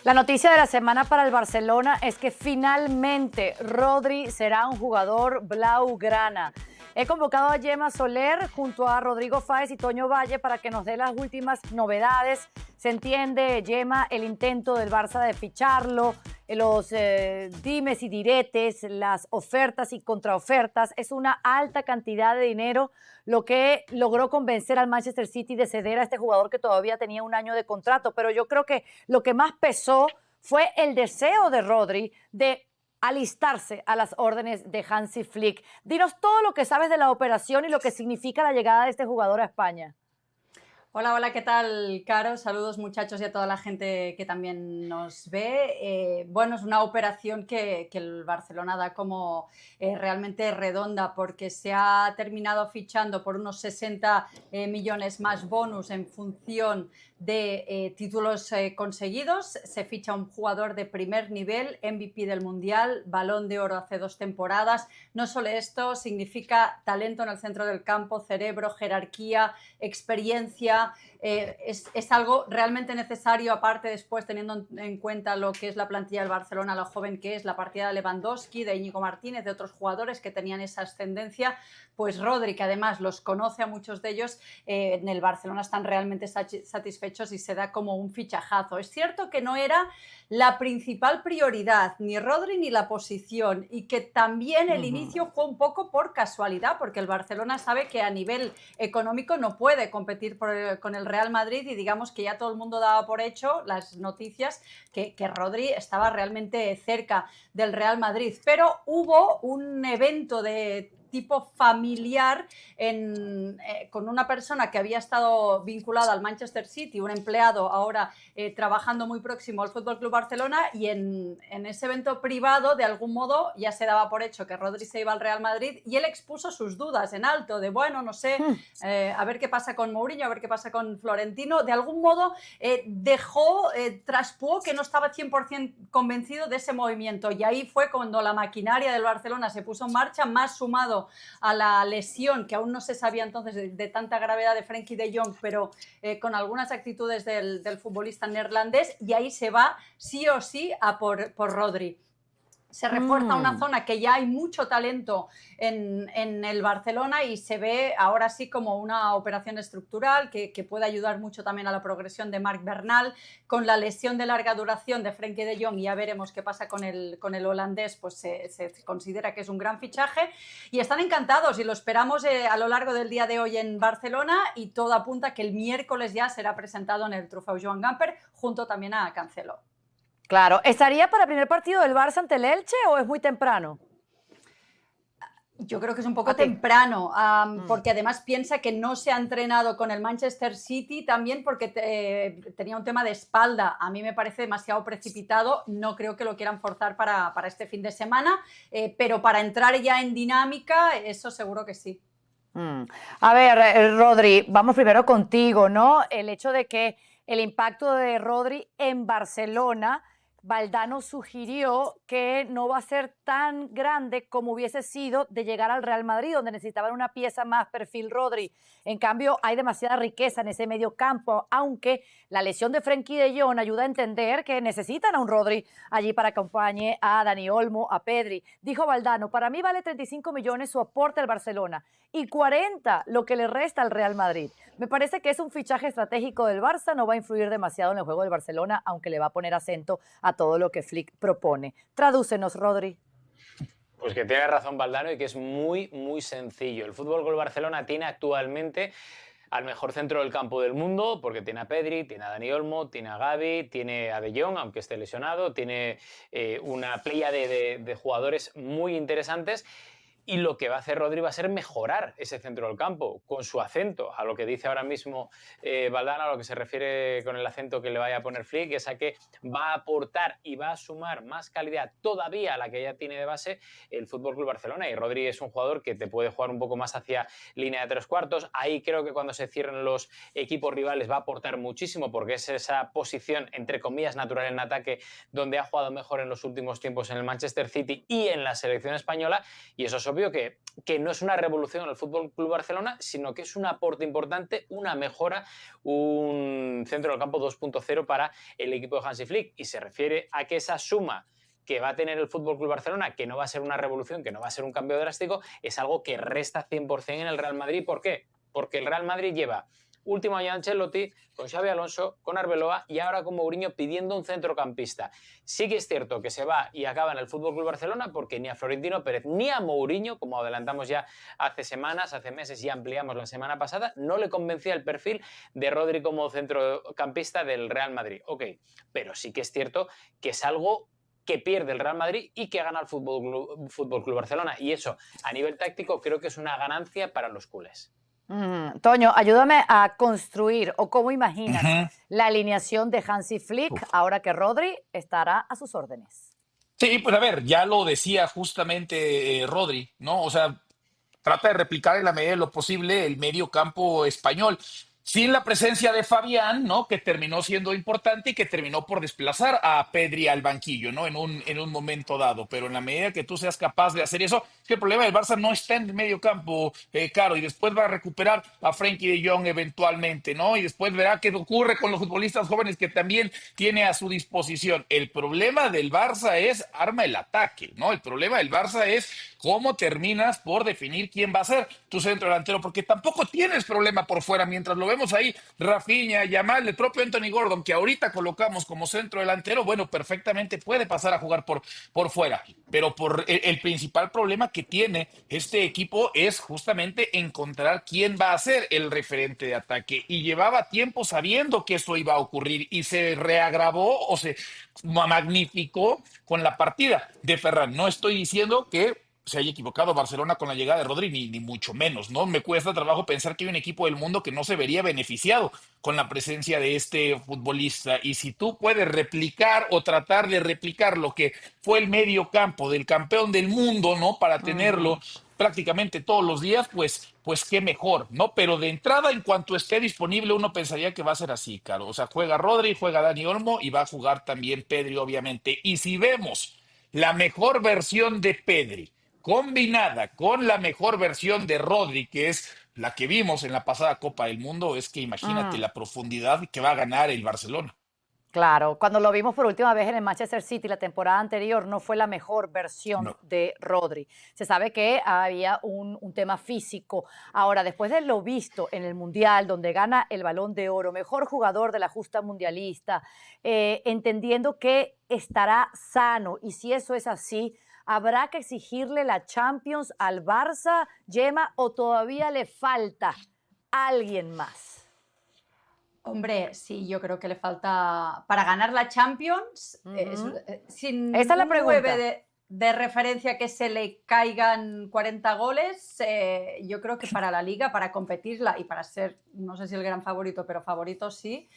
La noticia de la semana para el Barcelona es que finalmente Rodri será un jugador blaugrana. He convocado a Gemma Soler junto a Rodrigo Fáez y Toño Valle para que nos dé las últimas novedades. Se entiende, Gemma, el intento del Barça de ficharlo, los dimes y diretes, las ofertas y contraofertas. Es una alta cantidad de dinero lo que logró convencer al Manchester City de ceder a este jugador que todavía tenía un año de contrato. Pero yo creo que lo que más pesó fue el deseo de Rodri de alistarse a las órdenes de Hansi Flick. Dinos todo lo que sabes de la operación y lo que significa la llegada de este jugador a España. Hola, hola, ¿qué tal, Caro? Saludos, muchachos, y a toda la gente que también nos ve. Bueno, es una operación que el Barcelona da como realmente redonda, porque se ha terminado fichando por unos 60 millones más bonus en función de títulos conseguidos. Se ficha un jugador de primer nivel, MVP del Mundial, Balón de Oro hace 2 temporadas. No solo esto, significa talento en el centro del campo, cerebro, jerarquía, experiencia. Es algo realmente necesario, aparte después teniendo en cuenta lo que es la plantilla del Barcelona, lo joven que es, la partida de Lewandowski, de Íñigo Martínez, de otros jugadores que tenían esa ascendencia. Pues Rodri, que además los conoce a muchos de ellos, en el Barcelona están realmente satisfechos y se da como un fichajazo. Es cierto que no era la principal prioridad, ni Rodri ni la posición, y que también el inicio fue un poco por casualidad, porque el Barcelona sabe que a nivel económico no puede competir con el Real Madrid, y digamos que ya todo el mundo daba por hecho las noticias que Rodri estaba realmente cerca del Real Madrid. Pero hubo un evento de tipo familiar con una persona que había estado vinculada al Manchester City, un empleado ahora trabajando muy próximo al FC Barcelona, y en ese evento privado de algún modo ya se daba por hecho que Rodri se iba al Real Madrid, y él expuso sus dudas en alto de, bueno, no sé, a ver qué pasa con Mourinho, a ver qué pasa con Florentino. De algún modo traspuó que no estaba 100% convencido de ese movimiento, y ahí fue cuando la maquinaria del Barcelona se puso en marcha, más sumado a la lesión que aún no se sabía entonces de tanta gravedad de Frenkie de Jong, pero con algunas actitudes del futbolista neerlandés, y ahí se va sí o sí a por Rodri. Se refuerza una zona que ya hay mucho talento en el Barcelona, y se ve ahora sí como una operación estructural que puede ayudar mucho también a la progresión de Marc Bernal. Con la lesión de larga duración de Frenkie de Jong, ya veremos qué pasa con el holandés, pues se considera que es un gran fichaje, y están encantados, y lo esperamos a lo largo del día de hoy en Barcelona, y todo apunta que el miércoles ya será presentado en el Trofeu Joan Gamper, junto también a Cancelo. Claro, ¿estaría para el primer partido del Barça ante el Elche o es muy temprano? Yo creo que es un poco temprano, porque además piensa que no se ha entrenado con el Manchester City, también porque tenía un tema de espalda. A mí me parece demasiado precipitado, no creo que lo quieran forzar para este fin de semana, pero para entrar ya en dinámica, eso seguro que sí. A ver, Rodri, vamos primero contigo, ¿no? El hecho de que el impacto de Rodri en Barcelona, Valdano sugirió que no va a ser tan grande como hubiese sido de llegar al Real Madrid, donde necesitaban una pieza más perfil Rodri. En cambio, hay demasiada riqueza en ese medio campo, aunque la lesión de Frenkie de Jong ayuda a entender que necesitan a un Rodri allí para que acompañe a Dani Olmo, a Pedri. Dijo Valdano, para mí vale 35 millones su aporte al Barcelona y 40 lo que le resta al Real Madrid. Me parece que es un fichaje estratégico del Barça, no va a influir demasiado en el juego del Barcelona, aunque le va a poner acento a todo lo que Flick propone. Tradúcenos, Rodri. Pues que tiene razón Valdano, y que es muy, muy sencillo. El FC Barcelona tiene actualmente al mejor centro del campo del mundo, porque tiene a Pedri, tiene a Dani Olmo, tiene a Gavi, tiene a De Jong, aunque esté lesionado, tiene una playa de jugadores muy interesantes. Y lo que va a hacer Rodri va a ser mejorar ese centro del campo con su acento, a lo que dice ahora mismo Valdano, a lo que se refiere con el acento que le vaya a poner Flick, es a que va a aportar y va a sumar más calidad todavía a la que ya tiene de base el FC Barcelona. Y Rodri es un jugador que te puede jugar un poco más hacia línea de 3/4. Ahí creo que cuando se cierren los equipos rivales va a aportar muchísimo, porque es esa posición, entre comillas, natural en ataque, donde ha jugado mejor en los últimos tiempos en el Manchester City y en la selección española, y eso sobre obvio que no es una revolución en el Fútbol Club Barcelona, sino que es un aporte importante, una mejora, un centro del campo 2.0 para el equipo de Hansi Flick. Y se refiere a que esa suma que va a tener el Fútbol Club Barcelona, que no va a ser una revolución, que no va a ser un cambio drástico, es algo que resta 100% en el Real Madrid. ¿Por qué? Porque el Real Madrid lleva último año de Ancelotti, con Xabi Alonso, con Arbeloa y ahora con Mourinho pidiendo un centrocampista. Sí que es cierto que se va y acaba en el FC Barcelona porque ni a Florentino Pérez ni a Mourinho, como adelantamos ya hace semanas, hace meses y ampliamos la semana pasada, no le convencía el perfil de Rodri como centrocampista del Real Madrid. Ok, pero sí que es cierto que es algo que pierde el Real Madrid y que gana el Fútbol Club Barcelona. Y eso, a nivel táctico, creo que es una ganancia para los culés. Toño, ayúdame a construir o cómo imaginas la alineación de Hansi Flick ahora que Rodri estará a sus órdenes. Sí, pues a ver, ya lo decía justamente Rodri, ¿no? O sea, trata de replicar en la medida de lo posible el medio campo español, sin la presencia de Fabián, ¿no? Que terminó siendo importante y que terminó por desplazar a Pedri al banquillo, ¿no? En un momento dado. Pero en la medida que tú seas capaz de hacer eso, es que el problema del Barça no está en el medio campo, Caro, y después va a recuperar a Frenkie de Jong eventualmente, ¿no? Y después verá qué ocurre con los futbolistas jóvenes que también tiene a su disposición. El problema del Barça es arma el ataque, ¿no? El problema del Barça es cómo terminas por definir quién va a ser tu centro delantero, porque tampoco tienes problema por fuera, mientras lo vemos ahí, Rafinha, Yamal, el propio Anthony Gordon, que ahorita colocamos como centro delantero, bueno, perfectamente puede pasar a jugar por fuera, pero por el principal problema que tiene este equipo es justamente encontrar quién va a ser el referente de ataque, y llevaba tiempo sabiendo que eso iba a ocurrir, y se reagravó o se magnificó con la partida de Ferran. No estoy diciendo que se haya equivocado Barcelona con la llegada de Rodri, ni mucho menos, ¿no? Me cuesta trabajo pensar que hay un equipo del mundo que no se vería beneficiado con la presencia de este futbolista. Y si tú puedes replicar o tratar de replicar lo que fue el medio campo del campeón del mundo, ¿no? Para tenerlo prácticamente todos los días, pues qué mejor, ¿no? Pero de entrada, en cuanto esté disponible, uno pensaría que va a ser así, Caro. O sea, juega Rodri, juega Dani Olmo y va a jugar también Pedri, obviamente. Y si vemos la mejor versión de Pedri combinada con la mejor versión de Rodri, que es la que vimos en la pasada Copa del Mundo, es que imagínate la profundidad que va a ganar el Barcelona. Claro, cuando lo vimos por última vez en el Manchester City la temporada anterior, no fue la mejor versión de Rodri. Se sabe que había un tema físico. Ahora, después de lo visto en el Mundial, donde gana el Balón de Oro, mejor jugador de la justa mundialista, entendiendo que estará sano, y si eso es así, ¿habrá que exigirle la Champions al Barça, Gemma, o todavía le falta alguien más? Hombre, sí, yo creo que le falta para ganar la Champions, sin Esa es la un pregunta. 9 de referencia que se le caigan 40 goles, yo creo que para la Liga, para competirla y para ser, no sé si el gran favorito, pero favorito sí,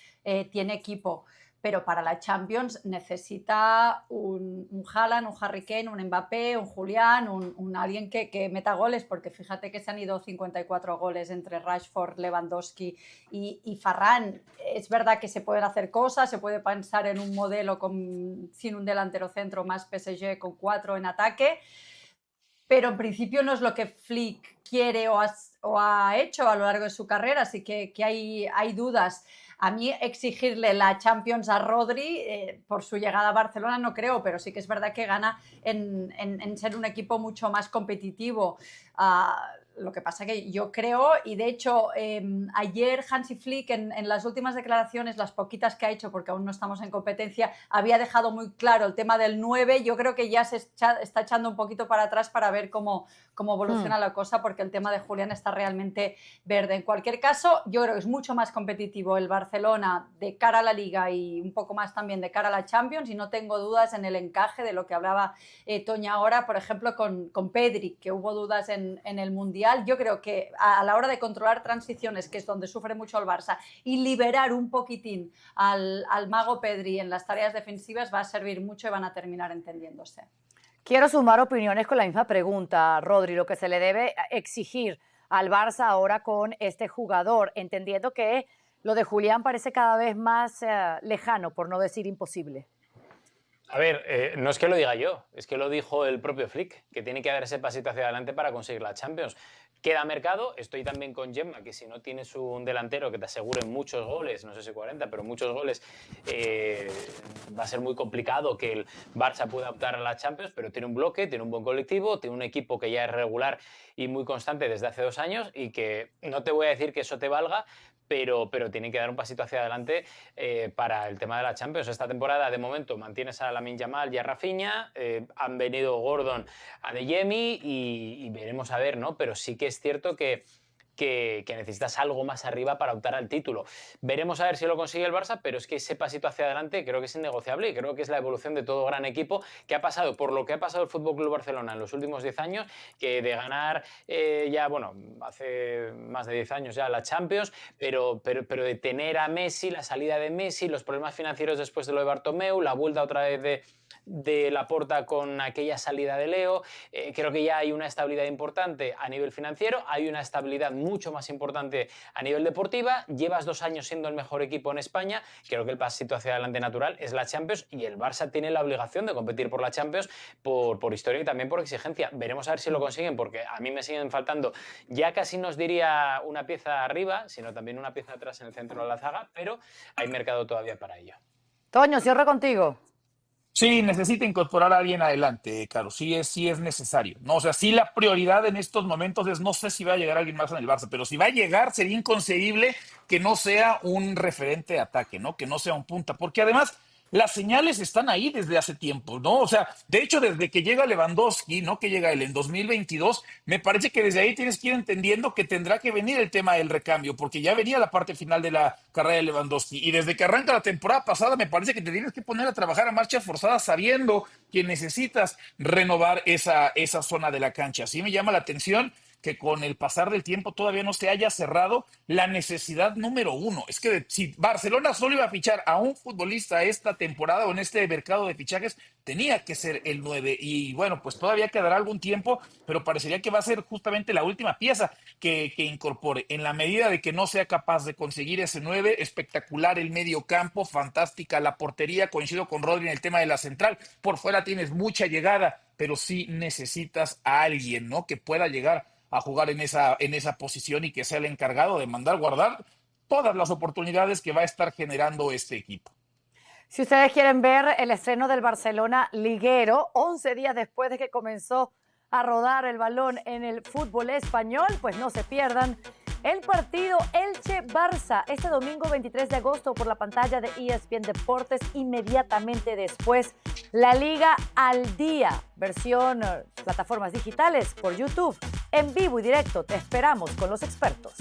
tiene equipo. Pero para la Champions necesita un Haaland, un Harry Kane, un Mbappé, un Julián, un alguien que meta goles, porque fíjate que se han ido 54 goles entre Rashford, Lewandowski y Ferran. Es verdad que se pueden hacer cosas, se puede pensar en un modelo sin un delantero centro, más PSG con 4 en ataque, pero en principio no es lo que Flick quiere o ha hecho a lo largo de su carrera, así que hay dudas. A mí exigirle la Champions a Rodri por su llegada a Barcelona no creo, pero sí que es verdad que gana en ser un equipo mucho más competitivo. Lo que pasa que yo creo, y de hecho ayer Hansi Flick en las últimas declaraciones, las poquitas que ha hecho, porque aún no estamos en competencia, había dejado muy claro el tema del 9. Yo creo que ya se está echando un poquito para atrás para ver cómo evoluciona la cosa, porque el tema de Julián está realmente verde. En cualquier caso, yo creo que es mucho más competitivo el Barcelona de cara a la Liga y un poco más también de cara a la Champions, y no tengo dudas en el encaje de lo que hablaba Toña ahora, por ejemplo, con Pedri, que hubo dudas en el Mundial. Yo creo que a la hora de controlar transiciones, que es donde sufre mucho el Barça, y liberar un poquitín al mago Pedri en las tareas defensivas va a servir mucho y van a terminar entendiéndose. Quiero sumar opiniones con la misma pregunta, Rodri, lo que se le debe exigir al Barça ahora con este jugador, entendiendo que lo de Julián parece cada vez más lejano, por no decir imposible. A ver, no es que lo diga yo, es que lo dijo el propio Flick, que tiene que dar ese pasito hacia adelante para conseguir la Champions. Queda mercado, estoy también con Gemma, que si no tienes un delantero que te asegure muchos goles, no sé si 40, pero muchos goles, va a ser muy complicado que el Barça pueda optar a la Champions, pero tiene un bloque, tiene un buen colectivo, tiene un equipo que ya es regular y muy constante desde hace 2 años y que no te voy a decir que eso te valga, pero tienen que dar un pasito hacia adelante para el tema de la Champions. Esta temporada, de momento, mantienes a Lamine Yamal y a Rafinha, han venido Gordon, Adeyemi y veremos a ver, ¿no? Pero sí que es cierto que necesitas algo más arriba para optar al título. Veremos a ver si lo consigue el Barça, pero es que ese pasito hacia adelante creo que es innegociable y creo que es la evolución de todo gran equipo que ha pasado por lo que ha pasado el Fútbol Club Barcelona en los últimos 10 años, que de ganar ya, bueno, hace más de 10 años ya la Champions, pero de tener a Messi, la salida de Messi, los problemas financieros después de lo de Bartomeu, la vuelta otra vez de Laporta con aquella salida de Leo, creo que ya hay una estabilidad importante a nivel financiero, hay una estabilidad mucho más importante a nivel deportiva, llevas 2 años siendo el mejor equipo en España, creo que el pasito hacia adelante natural es la Champions y el Barça tiene la obligación de competir por la Champions por historia y también por exigencia. Veremos a ver si lo consiguen, porque a mí me siguen faltando, ya casi nos diría una pieza arriba, sino también una pieza atrás en el centro de la zaga, pero hay mercado todavía para ello. Toño, cierro contigo. Sí, necesita incorporar a alguien adelante, Caro. Sí es necesario, ¿no? O sea, sí la prioridad en estos momentos es, no sé si va a llegar alguien más en el Barça, pero si va a llegar sería inconcebible que no sea un referente de ataque, ¿no? Que no sea un punta, porque además las señales están ahí desde hace tiempo, ¿no? O sea, de hecho, desde que llega Lewandowski, ¿no? Que llega él en 2022, me parece que desde ahí tienes que ir entendiendo que tendrá que venir el tema del recambio, porque ya venía la parte final de la carrera de Lewandowski. Y desde que arranca la temporada pasada, me parece que te tienes que poner a trabajar a marcha forzada sabiendo que necesitas renovar esa zona de la cancha. Así me llama la atención que con el pasar del tiempo todavía no se haya cerrado la necesidad número 1. Es que si Barcelona solo iba a fichar a un futbolista esta temporada o en este mercado de fichajes, tenía que ser el 9. Y bueno, pues todavía quedará algún tiempo, pero parecería que va a ser justamente la última pieza que incorpore. En la medida de que no sea capaz de conseguir ese 9, espectacular el medio campo, fantástica la portería, coincido con Rodri en el tema de la central. Por fuera tienes mucha llegada, pero sí necesitas a alguien, ¿no? Que pueda llegar a jugar en esa posición y que sea el encargado de mandar guardar todas las oportunidades que va a estar generando este equipo. Si ustedes quieren ver el estreno del Barcelona liguero, 11 días después de que comenzó a rodar el balón en el fútbol español, pues no se pierdan el partido Elche-Barça este domingo 23 de agosto por la pantalla de ESPN Deportes. Inmediatamente después, la Liga al Día, versión plataformas digitales por YouTube, en vivo y directo. Te esperamos con los expertos.